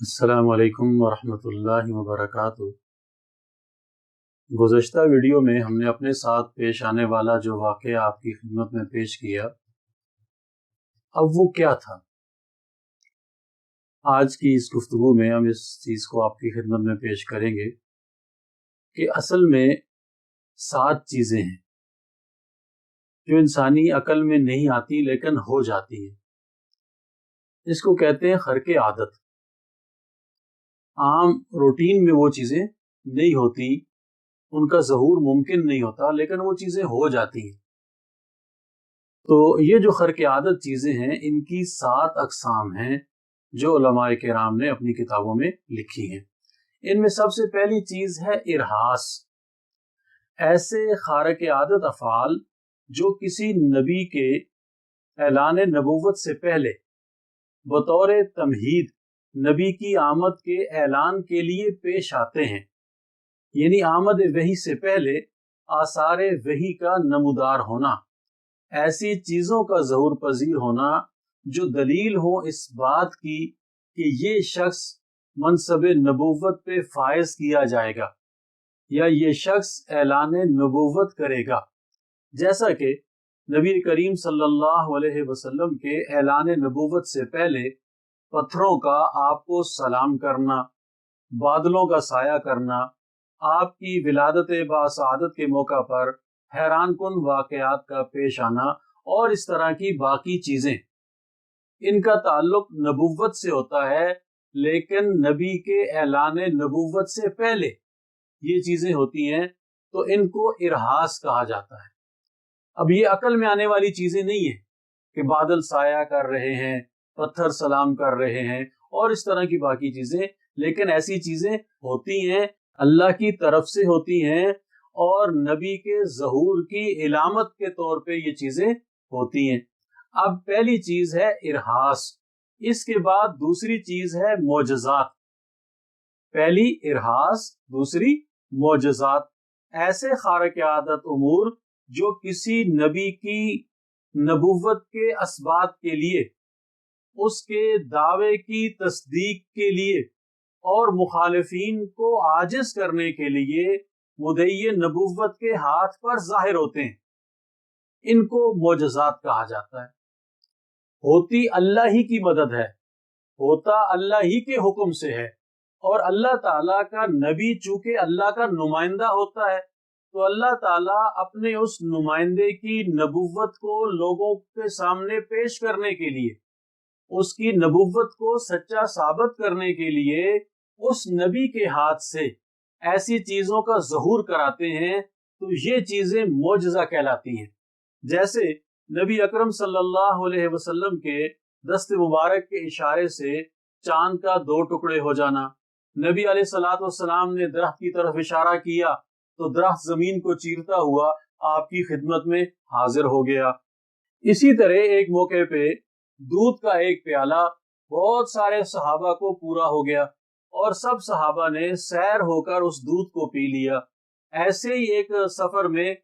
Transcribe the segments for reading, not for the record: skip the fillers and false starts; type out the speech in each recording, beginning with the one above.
السلام علیکم ورحمۃ اللہ وبرکاتہ۔ گزشتہ ویڈیو میں ہم نے اپنے ساتھ پیش آنے والا جو واقعہ آپ کی خدمت میں پیش کیا، اب وہ کیا تھا؟ آج کی اس گفتگو میں ہم اس چیز کو آپ کی خدمت میں پیش کریں گے کہ اصل میں 7 چیزیں ہیں جو انسانی عقل میں نہیں آتی لیکن ہو جاتی ہیں۔ اس کو کہتے ہیں خرق عادت۔ عام روٹین میں وہ چیزیں نہیں ہوتی، ان کا ظہور ممکن نہیں ہوتا، لیکن وہ چیزیں ہو جاتی ہیں۔ تو یہ جو خرق عادت چیزیں ہیں، ان کی 7 اقسام ہیں جو علماء کرام نے اپنی کتابوں میں لکھی ہیں۔ ان میں سب سے پہلی چیز ہے ارہاس۔ ایسے خارق عادت افعال جو کسی نبی کے اعلان نبوت سے پہلے بطور تمہید نبی کی آمد کے اعلان کے لیے پیش آتے ہیں، یعنی آمد وحی سے پہلے آثار وحی کا نمودار ہونا، ایسی چیزوں کا ظہور پذیر ہونا جو دلیل ہو اس بات کی کہ یہ شخص منصب نبوت پہ فائز کیا جائے گا یا یہ شخص اعلان نبوت کرے گا، جیسا کہ نبی کریم صلی اللہ علیہ وسلم کے اعلان نبوت سے پہلے پتھروں کا آپ کو سلام کرنا، بادلوں کا سایہ کرنا، آپ کی ولادت باسعادت کے موقع پر حیران کن واقعات کا پیش آنا اور اس طرح کی باقی چیزیں، ان کا تعلق نبوت سے ہوتا ہے، لیکن نبی کے اعلان نبوت سے پہلے یہ چیزیں ہوتی ہیں، تو ان کو ارہاس کہا جاتا ہے۔ اب یہ عقل میں آنے والی چیزیں نہیں ہیں کہ بادل سایہ کر رہے ہیں، پتھر سلام کر رہے ہیں اور اس طرح کی باقی چیزیں، لیکن ایسی چیزیں ہوتی ہیں، اللہ کی طرف سے ہوتی ہیں اور نبی کے ظہور کی علامت کے طور پہ یہ چیزیں ہوتی ہیں۔ اب پہلی چیز ہے ارہاس، اس کے بعد دوسری چیز ہے معجزات۔ پہلی ارہاس، دوسری معجزات۔ ایسے خارق عادت امور جو کسی نبی کی نبوت کے اثبات کے لیے، اس کے دعوے کی تصدیق کے لیے اور مخالفین کو عاجز کرنے کے لیے مدعی نبوت کے ہاتھ پر ظاہر ہوتے ہیں، ان کو معجزات کہا جاتا ہے۔ ہوتی اللہ ہی کی مدد ہے، ہوتا اللہ ہی کے حکم سے ہے، اور اللہ تعالیٰ کا نبی چونکہ اللہ کا نمائندہ ہوتا ہے، تو اللہ تعالیٰ اپنے اس نمائندے کی نبوت کو لوگوں کے سامنے پیش کرنے کے لیے، اس کی نبوت کو سچا ثابت کرنے کے لیے اس نبی کے ہاتھ سے ایسی چیزوں کا ظہور کراتے ہیں، تو یہ چیزیں معجزہ کہلاتی ہیں۔ جیسے نبی اکرم صلی اللہ علیہ وسلم کے دست مبارک کے اشارے سے چاند کا 2 ٹکڑے ہو جانا، نبی علیہ الصلوۃ والسلام نے درخت کی طرف اشارہ کیا تو درخت زمین کو چیرتا ہوا آپ کی خدمت میں حاضر ہو گیا۔ اسی طرح ایک موقع پہ دودھ کا ایک پیالہ بہت سارے صحابہ کو پورا ہو گیا اور سب صحابہ نے سیر ہو کر اس دودھ کو پی لیا۔ ایسے ہی ایک سفر میں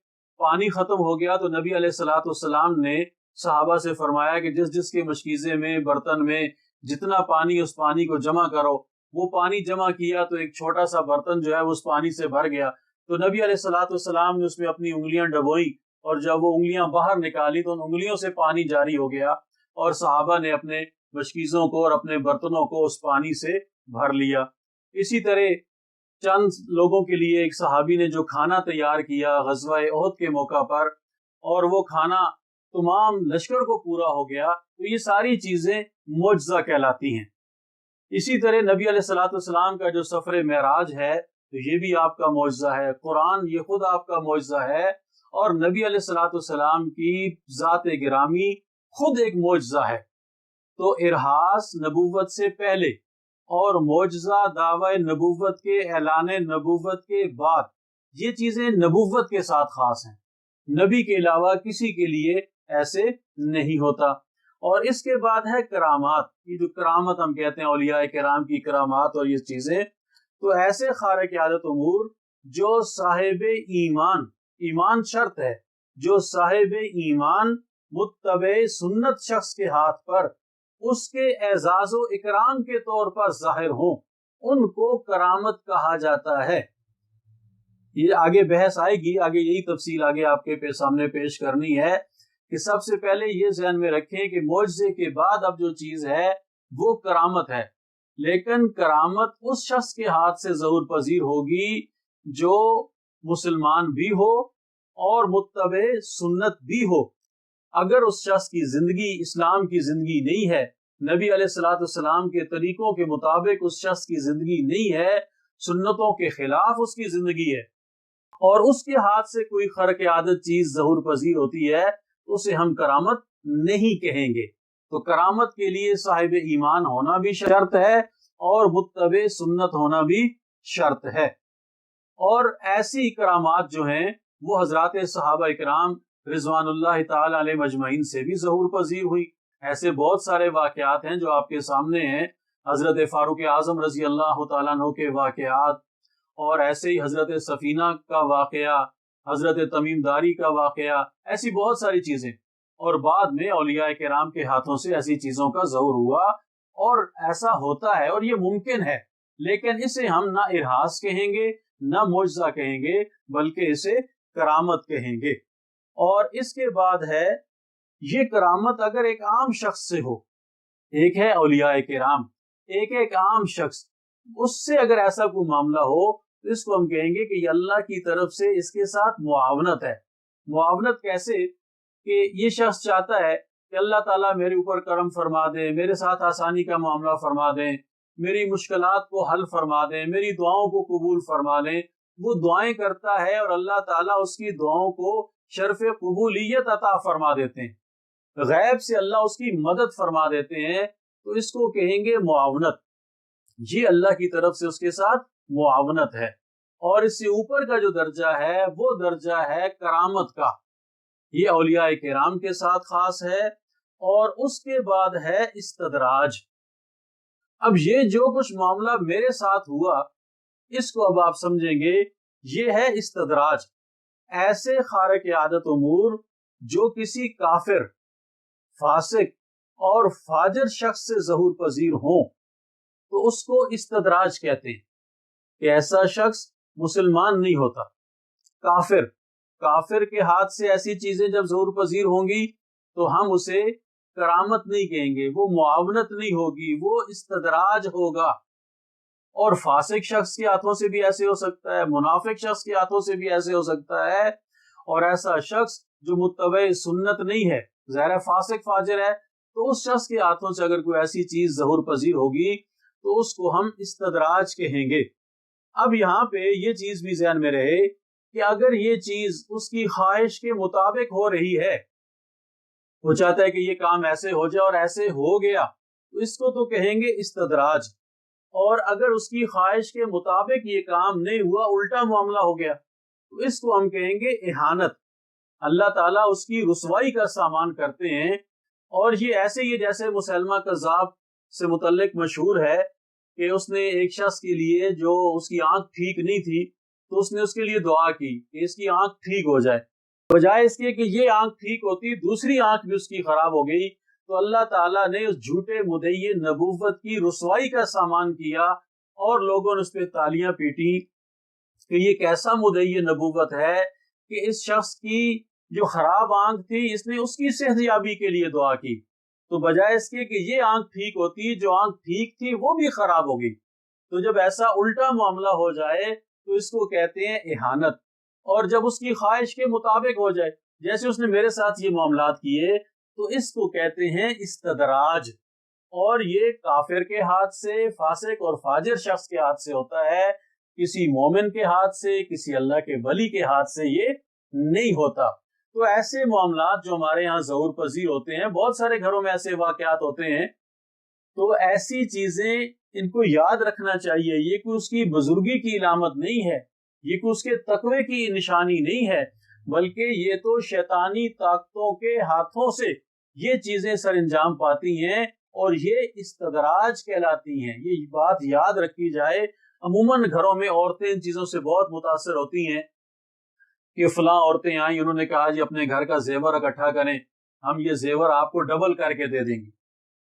پانی ختم ہو گیا تو نبی علیہ الصلوۃ والسلام نے صحابہ سے فرمایا کہ جس جس کے مشکیزے میں، برتن میں جتنا پانی، اس پانی کو جمع کرو۔ وہ پانی جمع کیا تو ایک چھوٹا سا برتن جو ہے اس پانی سے بھر گیا، تو نبی علیہ الصلوۃ والسلام نے اس میں اپنی انگلیاں ڈبوئی اور جب وہ انگلیاں باہر نکالی تو ان انگلیوں سے پانی جاری ہو گیا اور صحابہ نے اپنے مشکیزوں کو اور اپنے برتنوں کو اس پانی سے بھر لیا۔ اسی طرح چند لوگوں کے لیے ایک صحابی نے جو کھانا تیار کیا غزوہ احد کے موقع پر، اور وہ کھانا تمام لشکر کو پورا ہو گیا، تو یہ ساری چیزیں معجزہ کہلاتی ہیں۔ اسی طرح نبی علیہ الصلوۃ والسلام کا جو سفر معراج ہے تو یہ بھی آپ کا معجزہ ہے، قرآن یہ خود آپ کا معجزہ ہے، اور نبی علیہ الصلوۃ والسلام کی ذات گرامی خود ایک معجزہ ہے۔ تو ارہاس نبوت سے پہلے اور معجزہ دعوی نبوت کے اعلان نبوت کے بعد، یہ چیزیں نبوت کے ساتھ خاص ہیں، نبی کے علاوہ کسی کے لیے ایسے نہیں ہوتا۔ اور اس کے بعد ہے کرامات۔ یہ جو کرامت ہم کہتے ہیں اولیاء کرام کی کرامات اور یہ چیزیں، تو ایسے خارق عادت امور جو صاحب ایمان، ایمان شرط ہے، جو صاحب ایمان متبع سنت شخص کے ہاتھ پر اس کے اعزاز و اکرام کے طور پر ظاہر ہوں، ان کو کرامت کہا جاتا ہے۔ یہ آگے بحث آئے گی، آگے یہی تفصیل آگے آپ کے سامنے پیش کرنی ہے کہ سب سے پہلے یہ ذہن میں رکھیں کہ معجزے کے بعد اب جو چیز ہے وہ کرامت ہے، لیکن کرامت اس شخص کے ہاتھ سے ظہور پذیر ہوگی جو مسلمان بھی ہو اور متبع سنت بھی ہو۔ اگر اس شخص کی زندگی اسلام کی زندگی نہیں ہے، نبی علیہ الصلوۃ والسلام کے طریقوں کے مطابق اس شخص کی زندگی نہیں ہے، سنتوں کے خلاف اس کی زندگی ہے، اور اس کے ہاتھ سے کوئی خرق عادت چیز ظہور پذیر ہوتی ہے تو اسے ہم کرامت نہیں کہیں گے۔ تو کرامت کے لیے صاحب ایمان ہونا بھی شرط ہے اور متبع سنت ہونا بھی شرط ہے۔ اور ایسی کرامات جو ہیں وہ حضرات صحابہ اکرام رضوان اللہ تعالی علیہ مجمعین سے بھی ظہور پذیر ہوئی۔ ایسے بہت سارے واقعات ہیں جو آپ کے سامنے ہیں، حضرت فاروق اعظم رضی اللہ تعالیٰ عنہ کے واقعات، اور ایسے ہی حضرت سفینہ کا واقعہ، حضرت تمیم داری کا واقعہ، ایسی بہت ساری چیزیں، اور بعد میں اولیاء کرام کے ہاتھوں سے ایسی چیزوں کا ظہور ہوا، اور ایسا ہوتا ہے اور یہ ممکن ہے، لیکن اسے ہم نہ ارہاس کہیں گے نہ معجزہ کہیں گے، بلکہ اسے کرامت کہیں گے۔ اور اس کے بعد ہے یہ کرامت اگر ایک عام شخص سے ہو، ایک ہے اولیاء کرام، ایک عام شخص، اس سے اگر ایسا کوئی معاملہ ہو تو اس کو ہم کہیں گے کہ یہ اللہ کی طرف سے اس کے ساتھ معاونت ہے۔ معاونت کیسے؟ کہ یہ شخص چاہتا ہے کہ اللہ تعالیٰ میرے اوپر کرم فرما دیں، میرے ساتھ آسانی کا معاملہ فرما دیں، میری مشکلات کو حل فرما دیں، میری دعاؤں کو قبول فرما لیں۔ وہ دعائیں کرتا ہے اور اللہ تعالیٰ اس کی دعاؤں کو شرف قبولیت عطا فرما دیتے ہیں، غیب سے اللہ اس کی مدد فرما دیتے ہیں، تو اس کو کہیں گے معاونت۔ یہ اللہ کی طرف سے اس کے ساتھ معاونت ہے۔ اور اس سے اوپر کا جو درجہ ہے وہ درجہ ہے کرامت کا، یہ اولیاء کرام کے ساتھ خاص ہے۔ اور اس کے بعد ہے استدراج۔ اب یہ جو کچھ معاملہ میرے ساتھ ہوا اس کو اب آپ سمجھیں گے، یہ ہے استدراج۔ ایسے خارق عادت امور جو کسی کافر، فاسق اور فاجر شخص سے ظہور پذیر ہوں تو اس کو استدراج کہتے ہیں، کہ ایسا شخص مسلمان نہیں ہوتا، کافر کے ہاتھ سے ایسی چیزیں جب ظہور پذیر ہوں گی تو ہم اسے کرامت نہیں کہیں گے، وہ معاونت نہیں ہوگی، وہ استدراج ہوگا۔ اور فاسق شخص کے ہاتھوں سے بھی ایسے ہو سکتا ہے، منافق شخص کے ہاتھوں سے بھی ایسے ہو سکتا ہے، اور ایسا شخص جو متبع سنت نہیں ہے، ظاہر فاسق فاجر ہے، تو اس شخص کے ہاتھوں سے اگر کوئی ایسی چیز ظہور پذیر ہوگی تو اس کو ہم استدراج کہیں گے۔ اب یہاں پہ یہ چیز بھی ذہن میں رہے کہ اگر یہ چیز اس کی خواہش کے مطابق ہو رہی ہے، وہ چاہتا ہے کہ یہ کام ایسے ہو جائے اور ایسے ہو گیا، تو اس کو تو کہیں گے استدراج۔ اور اگر اس کی خواہش کے مطابق یہ کام نہیں ہوا، الٹا معاملہ ہو گیا، تو اس کو ہم کہیں گے اہانت۔ اللہ تعالیٰ اس کی رسوائی کا سامان کرتے ہیں، اور یہ ایسے ہی جیسے مسلمہ کذاب سے متعلق مشہور ہے کہ اس نے ایک شخص کے لیے جو اس کی آنکھ ٹھیک نہیں تھی تو اس نے اس کے لیے دعا کی کہ اس کی آنکھ ٹھیک ہو جائے، بجائے اس کے کہ یہ آنکھ ٹھیک ہوتی دوسری آنکھ بھی اس کی خراب ہو گئی، تو اللہ تعالیٰ نے اس جھوٹے مدعی نبوت کی رسوائی کا سامان کیا، اور لوگوں نے اس پہ تالیاں پیٹی کہ یہ کیسا مدعی نبوت ہے کہ اس شخص کی جو خراب آنکھ تھی اس نے اس کی صحت یابی کے لیے دعا کی، تو بجائے اس کے کہ یہ آنکھ ٹھیک ہوتی جو آنکھ ٹھیک تھی وہ بھی خراب ہو گئی۔ تو جب ایسا الٹا معاملہ ہو جائے تو اس کو کہتے ہیں اہانت۔ اور جب اس کی خواہش کے مطابق ہو جائے، جیسے اس نے میرے ساتھ یہ معاملات کیے، تو اس کو کہتے ہیں استدراج۔ اور یہ کافر کے ہاتھ سے، فاسق اور فاجر شخص کے ہاتھ سے ہوتا ہے، کسی مومن کے ہاتھ سے، کسی اللہ کے ولی کے ہاتھ سے یہ نہیں ہوتا۔ تو ایسے معاملات جو ہمارے ہاں ظہور پذیر ہوتے ہیں، بہت سارے گھروں میں ایسے واقعات ہوتے ہیں، تو ایسی چیزیں ان کو یاد رکھنا چاہیے۔ یہ کوئی اس کی بزرگی کی علامت نہیں ہے، یہ کوئی اس کے تقوی کی نشانی نہیں ہے، بلکہ یہ تو شیطانی طاقتوں کے ہاتھوں سے یہ چیزیں سر انجام پاتی ہیں، اور یہ استدراج کہلاتی ہیں۔ یہ بات یاد رکھی جائے۔ عموماً گھروں میں عورتیں ان چیزوں سے بہت متاثر ہوتی ہیں کہ فلاں عورتیں آئیں، انہوں نے کہا جی اپنے گھر کا زیور اکٹھا کریں، ہم یہ زیور آپ کو ڈبل کر کے دے دیں گے۔